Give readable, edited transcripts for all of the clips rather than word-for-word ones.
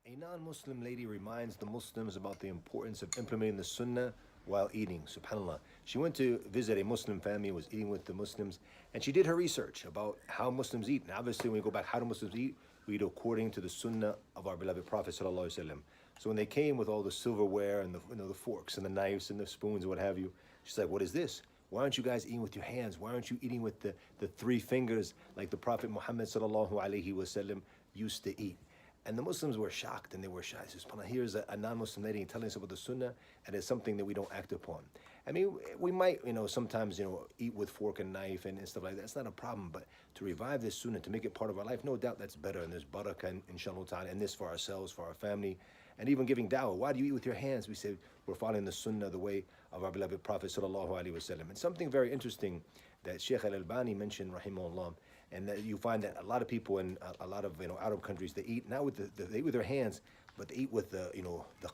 A non-Muslim lady reminds the Muslims about the importance of implementing the Sunnah while eating. SubhanAllah. She went to visit a Muslim family, was eating with the Muslims, and she did her research about how Muslims eat. And obviously, when we go back, how do Muslims eat? We eat according to the Sunnah of our beloved Prophet Sallallahu Alaihi Wasallam. So when they came with all the silverware and the forks and the knives and the spoons and what have you, she's like, "What is this? Why aren't you guys eating with your hands? Why aren't you eating with the three fingers like the Prophet Muhammad Sallallahu Alaihi Wasallam used to eat?" And the Muslims were shocked and they were shy. Here's a non-Muslim lady telling us about the Sunnah, and it's something that we don't act upon. I mean, we might, sometimes, eat with fork and knife and stuff like that. It's not a problem, but to revive this Sunnah, to make it part of our life, no doubt that's better. And there's barakah, inshallah ta'ala, and this for ourselves, for our family, and even giving da'wah. Why do you eat with your hands? We say we're following the Sunnah, the way of our beloved Prophet Sallallahu Alaihi Wasallam. And something very interesting that Sheikh Al-Albani mentioned, rahimahullah, and that you find that a lot of people in a lot of Arab countries, they eat not with they eat with their hands, but they eat with the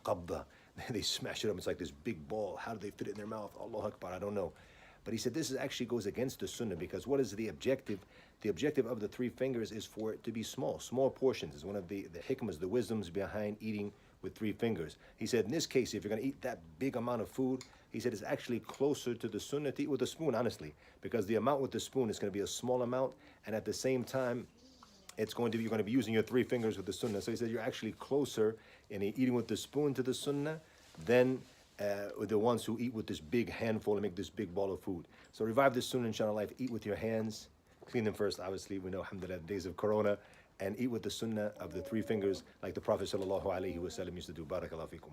qabda. They smash it up. It's like this big ball. How do they fit it in their mouth? Allahu Akbar. I don't know. But he said this actually goes against the Sunnah, because what is the objective? The objective of the three fingers is for it to be small portions. Is one of the hikmas, the wisdoms behind eating with three fingers. He said in this case, if you're going to eat that big amount of food, he said it's actually closer to the Sunnah to eat with a spoon, honestly, because the amount with the spoon is going to be a small amount, and at the same time, you're going to be using your three fingers with the Sunnah. So he said you're actually closer in eating with the spoon to the Sunnah than the ones who eat with this big handful and make this big ball of food. So revive the Sunnah, inshallah, life. Eat with your hands. Clean them first, obviously. We know, alhamdulillah, days of Corona. And eat with the Sunnah of the three fingers like the Prophet Sallallahu Alaihi Wasallam used to do. Barakallahu fikum.